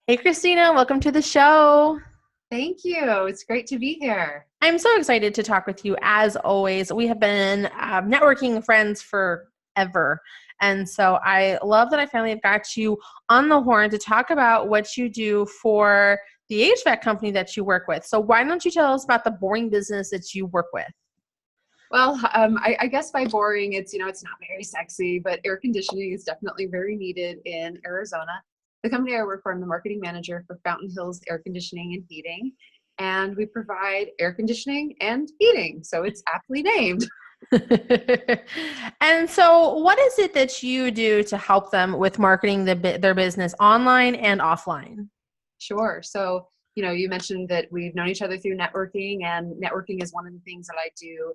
Hey, Christina, welcome to the show. Thank you. It's great to be here. I'm so excited to talk with you as always. We have been networking friends forever. And so I love that I finally have got you on the horn to talk about what you do for the HVAC company that you work with. So why don't you tell us about the boring business that you work with? I guess by boring, it's not very sexy, but air conditioning is definitely very needed in Arizona. The company I work for, I'm the marketing manager for Fountain Hills Air Conditioning and Heating, and we provide air conditioning and heating. So it's aptly named. And so what is it that you do to help them with marketing their business online and offline? Sure. So, you mentioned that we've known each other through networking, and networking is one of the things that I do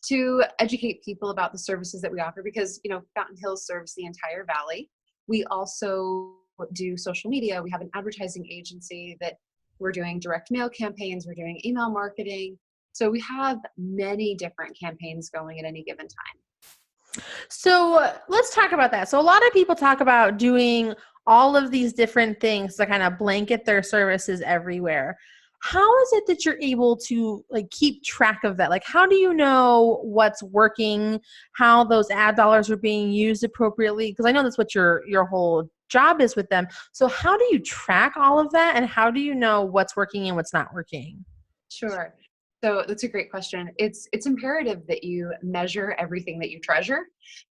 to educate people about the services that we offer because, Fountain Hills serves the entire valley. We also do social media. We have an advertising agency that we're doing direct mail campaigns, we're doing email marketing. So we have many different campaigns going at any given time. So let's talk about that. So a lot of people talk about doing all of these different things to kind of blanket their services everywhere. How is it that you're able to like keep track of that? Like how do you know what's working, how those ad dollars are being used appropriately? Because I know that's what your whole job is with them. So how do you track all of that and how do you know what's working and what's not working? Sure. So that's a great question. It's imperative that you measure everything that you treasure,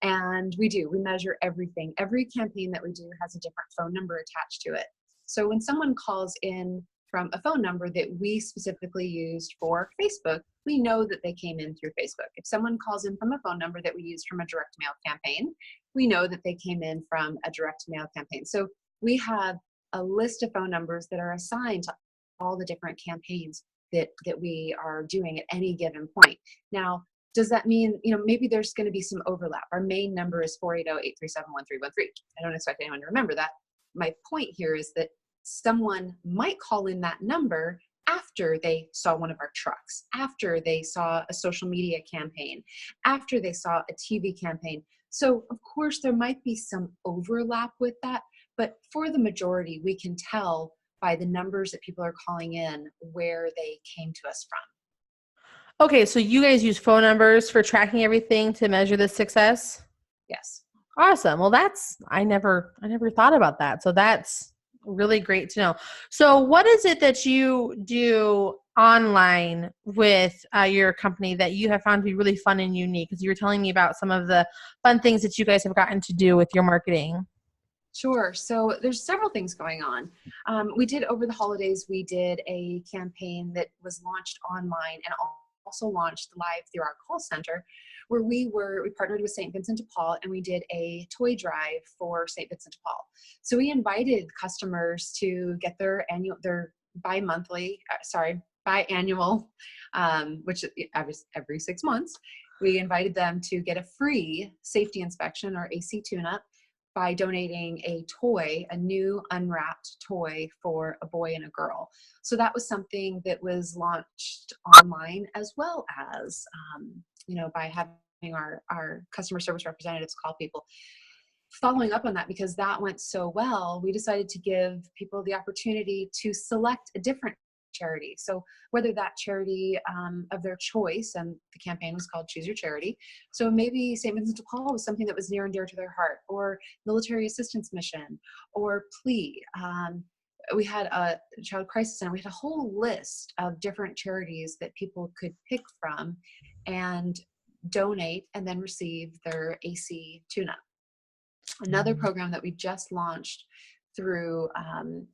and we do. We measure everything. Every campaign that we do has a different phone number attached to it. So when someone calls in from a phone number that we specifically used for Facebook, we know that they came in through Facebook. If someone calls in from a phone number that we used from a direct mail campaign, we know that they came in from a direct mail campaign. So we have a list of phone numbers that are assigned to all the different campaigns that we are doing at any given point. Now, does that mean, maybe there's going to be some overlap? Our main number is 480-837-1313. I don't expect anyone to remember that. My point here is that someone might call in that number after they saw one of our trucks, after they saw a social media campaign, after they saw a TV campaign. So of course there might be some overlap with that, but for the majority, we can tell by the numbers that people are calling in where they came to us from. Okay, so you guys use phone numbers for tracking everything to measure the success? Yes. Awesome. Well, I never thought about that. So that's really great to know. So what is it that you do online with your company that you have found to be really fun and unique? Because you were telling me about some of the fun things that you guys have gotten to do with your marketing. Sure. So there's several things going on. We did over the holidays, we did a campaign that was launched online and also launched live through our call center, where we partnered with St. Vincent de Paul and we did a toy drive for St. Vincent de Paul. So we invited customers to get their biannual, which is every 6 months. We invited them to get a free safety inspection or AC tune-up by donating a new unwrapped toy for a boy and a girl. So that was something that was launched online as well as, by having our customer service representatives call people. Following up on that, because that went so well, we decided to give people the opportunity to select a different charity. So whether that charity of their choice, and the campaign was called Choose Your Charity. So maybe St. Vincent de Paul was something that was near and dear to their heart, or Military Assistance Mission, or PLEA. We had a Child Crisis Center. We had a whole list of different charities that people could pick from and donate and then receive their AC tune-up. Another program that we just launched through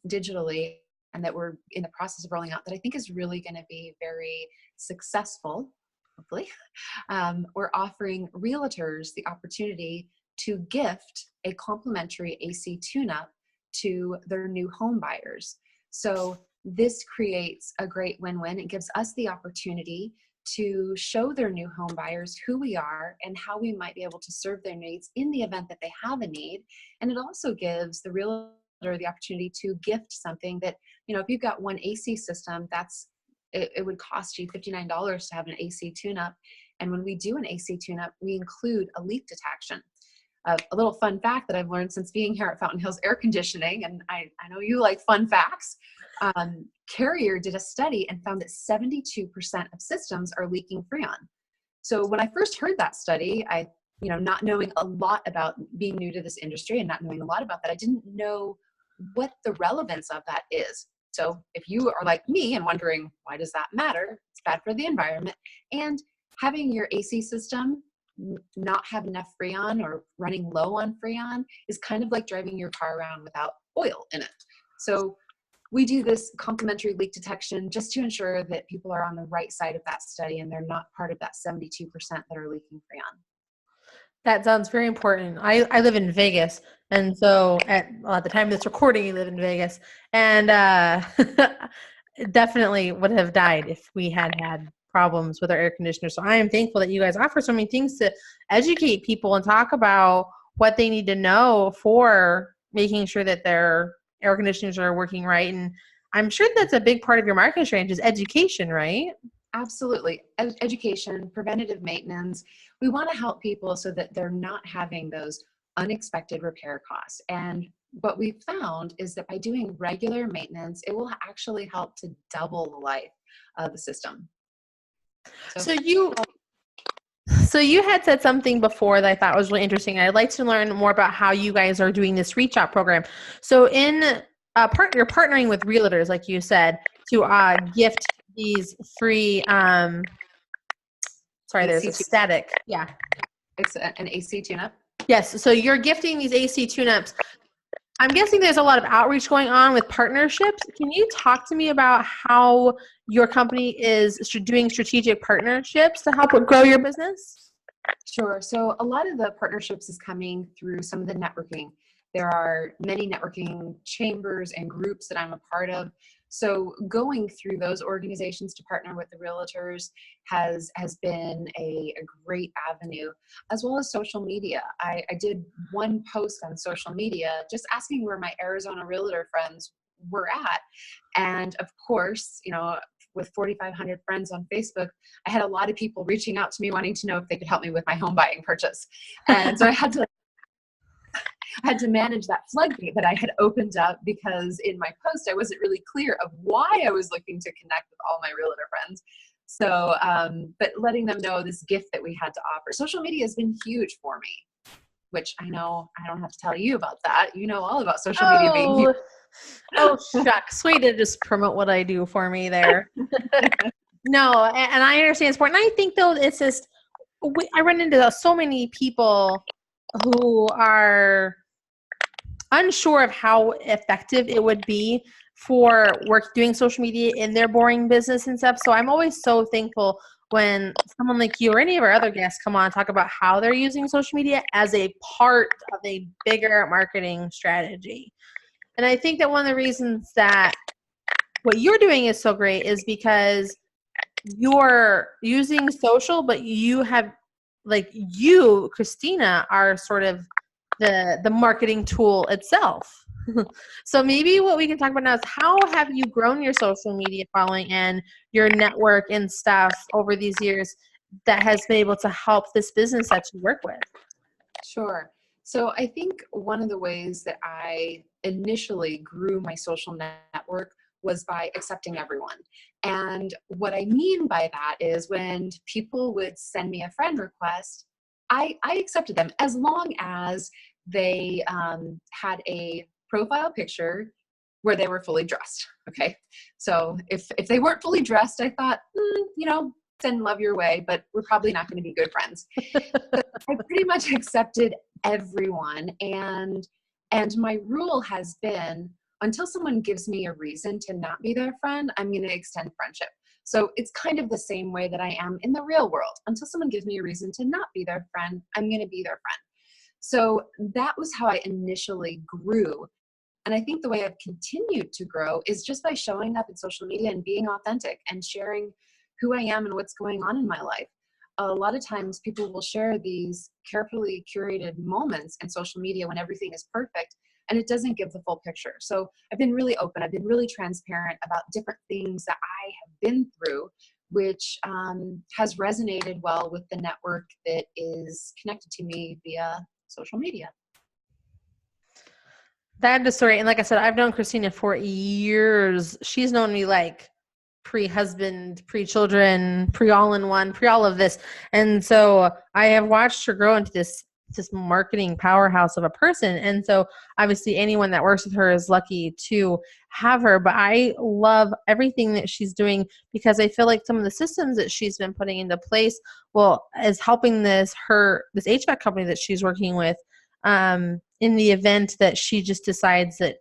digitally and that we're in the process of rolling out that I think is really going to be very successful, hopefully. We're offering realtors the opportunity to gift a complimentary AC tune-up to their new home buyers. So this creates a great win-win. It gives us the opportunity to show their new home buyers who we are and how we might be able to serve their needs in the event that they have a need. And it also gives the realtor the opportunity to gift something that, if you've got one AC system, it would cost you $59 to have an AC tune-up. And when we do an AC tune-up, we include a leak detection. a little fun fact that I've learned since being here at Fountain Hills Air Conditioning, and I know you like fun facts. Carrier did a study and found that 72% of systems are leaking Freon. So when I first heard that study, not knowing a lot about being new to this industry and not knowing a lot about that, I didn't know what the relevance of that is. So if you are like me and wondering, why does that matter? It's bad for the environment. And having your AC system not have enough Freon or running low on Freon is kind of like driving your car around without oil in it. So we do this complementary leak detection just to ensure that people are on the right side of that study and they're not part of that 72% that are leaking Freon. That sounds very important. I live in Vegas, and so at the time of this recording, you live in Vegas, and definitely would have died if we had problems with our air conditioner. So I am thankful that you guys offer so many things to educate people and talk about what they need to know for making sure that their air conditioners are working right. And I'm sure that's a big part of your marketing strategy is education, right? Absolutely. Education, preventative maintenance. We want to help people so that they're not having those unexpected repair costs. And what we've found is that by doing regular maintenance, it will actually help to double the life of the system. So you had said something before that I thought was really interesting. I'd like to learn more about how you guys are doing this reach out program. So in you're partnering with realtors, like you said, to gift these free there's a static. Yeah. It's an AC tune-up. Yes. So you're gifting these AC tune-ups. I'm guessing there's a lot of outreach going on with partnerships. Can you talk to me about how your company is doing strategic partnerships to help grow your business? Sure. So a lot of the partnerships is coming through some of the networking. There are many networking chambers and groups that I'm a part of. So going through those organizations to partner with the realtors has been a great avenue, as well as social media. I did one post on social media just asking where my Arizona realtor friends were at. And of course, with 4,500 friends on Facebook, I had a lot of people reaching out to me wanting to know if they could help me with my home buying purchase. And so I had to manage that floodgate that I had opened up because in my post, I wasn't really clear of why I was looking to connect with all my realtor friends. So, but letting them know this gift that we had to offer. Social media has been huge for me, which I know I don't have to tell you about that. You know all about social media being huge. Oh, shucks. Way to just promote what I do for me there. No, and I understand it's important. I think, though, it's just, I run into so many people who are unsure of how effective it would be for doing social media in their boring business and stuff. So I'm always so thankful when someone like you or any of our other guests come on and talk about how they're using social media as a part of a bigger marketing strategy. And I think that one of the reasons that what you're doing is so great is because you're using social, but you have, Christina, are sort of the marketing tool itself. So maybe what we can talk about now is how have you grown your social media following and your network and stuff over these years that has been able to help this business that you work with? Sure. So I think one of the ways that I initially grew my social network was by accepting everyone. And what I mean by that is when people would send me a friend request, I accepted them as long as they had a profile picture where they were fully dressed. Okay. So if they weren't fully dressed, I thought, send love your way, but we're probably not going to be good friends. I pretty much accepted everyone. And my rule has been, until someone gives me a reason to not be their friend, I'm going to extend friendship. So it's kind of the same way that I am in the real world. Until someone gives me a reason to not be their friend, I'm going to be their friend. So that was how I initially grew. And I think the way I've continued to grow is just by showing up in social media and being authentic and sharing who I am and what's going on in my life. A lot of times people will share these carefully curated moments in social media when everything is perfect, and it doesn't give the full picture. So I've been really open. I've been really transparent about different things that I have been through, which has resonated well with the network that is connected to me via social media. That is story. And like I said, I've known Christina for years. She's known me like pre-husband, pre-children, pre-all-in-one, pre-all of this. And so I have watched her grow into this marketing powerhouse of a person. And so obviously anyone that works with her is lucky to have her. But I love everything that she's doing because I feel like some of the systems that she's been putting into place, is helping this HVAC company that she's working with, in the event that she just decides that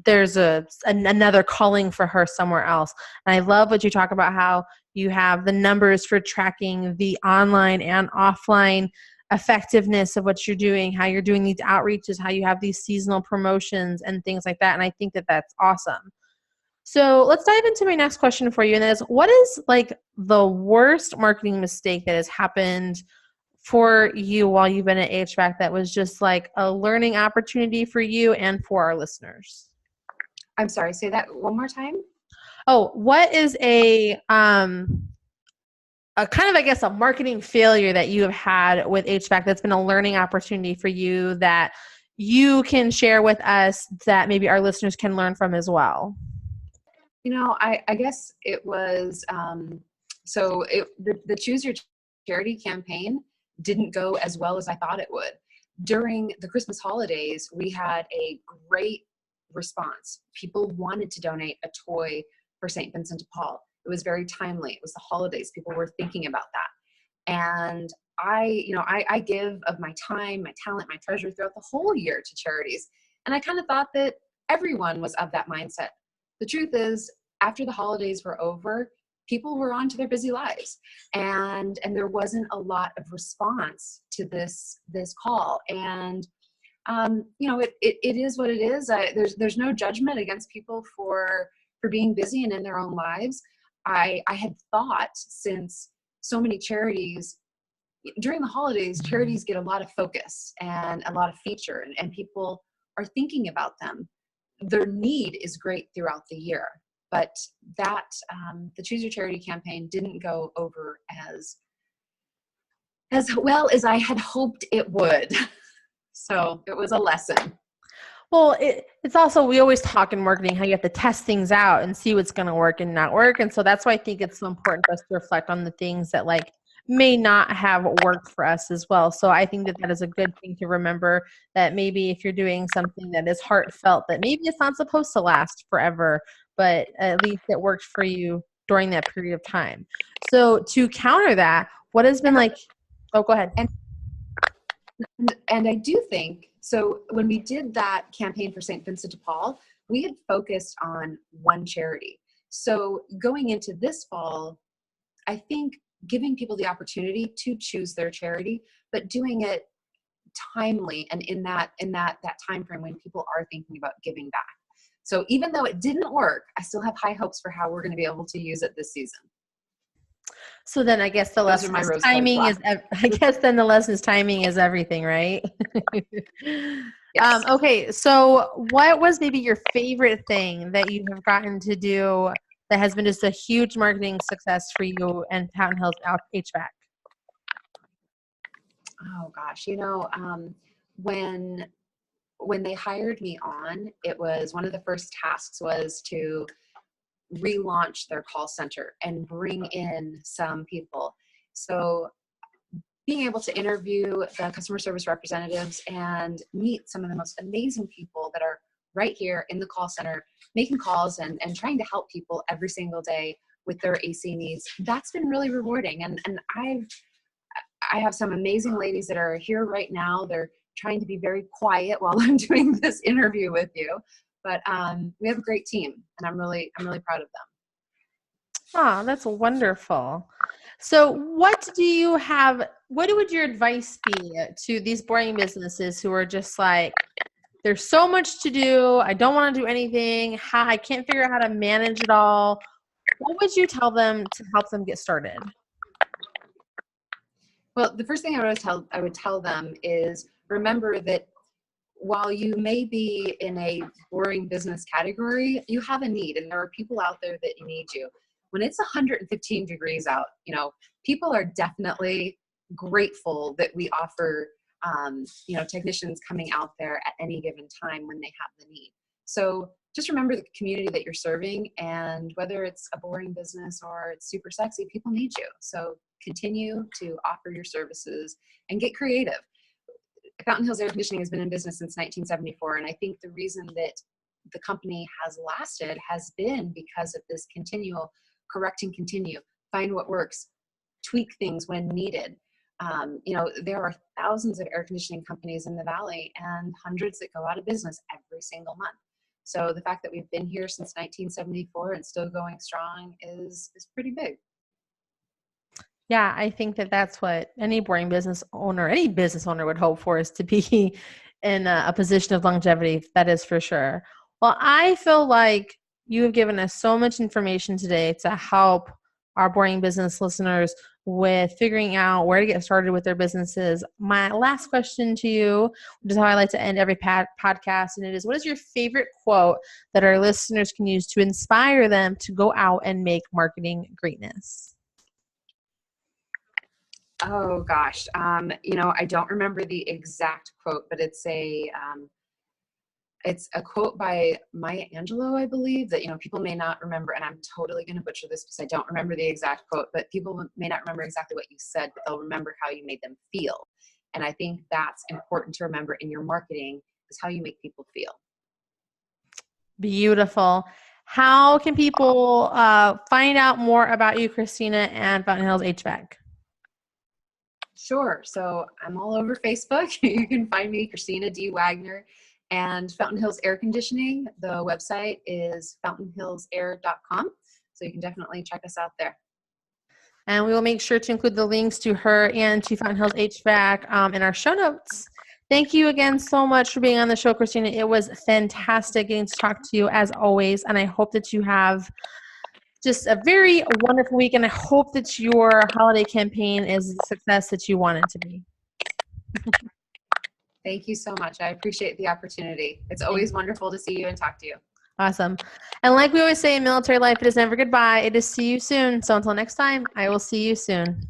there's another calling for her somewhere else. And I love what you talk about, how you have the numbers for tracking the online and offline effectiveness of what you're doing, how you're doing these outreaches, how you have these seasonal promotions and things like that. And I think that that's awesome. So let's dive into my next question for you. And that is, what is like the worst marketing mistake that has happened for you while you've been at HVAC that was just like a learning opportunity for you and for our listeners? I'm sorry, say that one more time. Oh, what is a kind of, I guess, a marketing failure that you have had with HVAC that's been a learning opportunity for you that you can share with us that maybe our listeners can learn from as well? I guess it was, the Choose Your Charity campaign didn't go as well as I thought it would. During the Christmas holidays, we had a great response. People wanted to donate a toy for St. Vincent de Paul. It was very timely. It was the holidays. People were thinking about that. And I give of my time, my talent, my treasure throughout the whole year to charities. And I kind of thought that everyone was of that mindset. The truth is, after the holidays were over, people were on to their busy lives, and there wasn't a lot of response to this call. And it is what it is. There's no judgment against people for being busy and in their own lives. I had thought, since so many charities during the holidays, charities get a lot of focus and a lot of feature, and people are thinking about them. Their need is great throughout the year, but that the Choose Your Charity campaign didn't go over as well as I had hoped it would. So it was a lesson. Well, it's also, we always talk in marketing how you have to test things out and see what's going to work and not work. And so that's why I think it's so important for us to reflect on the things that like may not have worked for us as well. So I think that is a good thing to remember, that maybe if you're doing something that is heartfelt, that maybe it's not supposed to last forever, but at least it worked for you during that period of time. So to counter that, what has been like, oh, go ahead. And I do think, so when we did that campaign for St. Vincent de Paul, we had focused on one charity. So going into this fall, I think giving people the opportunity to choose their charity, but doing it timely and in that time frame when people are thinking about giving back. So even though it didn't work, I still have high hopes for how we're going to be able to use it this season. So then I guess the lesson is timing is, the lesson is timing is everything, right? Yes. Okay. So what was maybe your favorite thing that you have gotten to do that has been just a huge marketing success for you and Fountain Hills HVAC? Oh gosh, when they hired me on, it was one of the first tasks was to relaunch their call center and bring in some people. So being able to interview the customer service representatives and meet some of the most amazing people that are right here in the call center, making calls and trying to help people every single day with their AC needs, that's been really rewarding. And I have some amazing ladies that are here right now. They're trying to be very quiet while I'm doing this interview with you. But we have a great team, and I'm really proud of them. Oh, that's wonderful. So what would your advice be to these boring businesses who are just like, there's so much to do, I don't want to do anything, I can't figure out how to manage it all? What would you tell them to help them get started? Well, the first thing I would tell them is, remember that while you may be in a boring business category, you have a need, and there are people out there that need you. When it's 115 degrees out, people are definitely grateful that we offer technicians coming out there at any given time when they have the need. So just remember the community that you're serving, and whether it's a boring business or it's super sexy, people need you. So continue to offer your services and get creative. Fountain Hills Air Conditioning has been in business since 1974, and I think the reason that the company has lasted has been because of this continual correct and continue, find what works, tweak things when needed. There are thousands of air conditioning companies in the Valley and hundreds that go out of business every single month. So the fact that we've been here since 1974 and still going strong is pretty big. Yeah, I think that that's what any business owner would hope for, is to be in a position of longevity. That is for sure. Well, I feel like you have given us so much information today to help our boring business listeners with figuring out where to get started with their businesses. My last question to you, which is how I like to end every podcast, and it is, what is your favorite quote that our listeners can use to inspire them to go out and make marketing greatness? Oh gosh. I don't remember the exact quote, but it's a quote by Maya Angelou, I believe, that, people may not remember, and I'm totally going to butcher this because I don't remember the exact quote, but people may not remember exactly what you said, but they'll remember how you made them feel. And I think that's important to remember in your marketing, is how you make people feel. Beautiful. How can people find out more about you, Christina, and Fountain Hills HVAC? Sure. So I'm all over Facebook. You can find me, Christina D. Wagner, and Fountain Hills Air Conditioning. The website is fountainhillsair.com. So you can definitely check us out there. And we will make sure to include the links to her and to Fountain Hills HVAC in our show notes. Thank you again so much for being on the show, Christina. It was fantastic getting to talk to you as always. And I hope that you have just a very wonderful week. And I hope that your holiday campaign is the success that you want it to be. Thank you so much. I appreciate the opportunity. It's always wonderful to see you and talk to you. Awesome. And like we always say in military life, it is never goodbye. It is see you soon. So until next time, I will see you soon.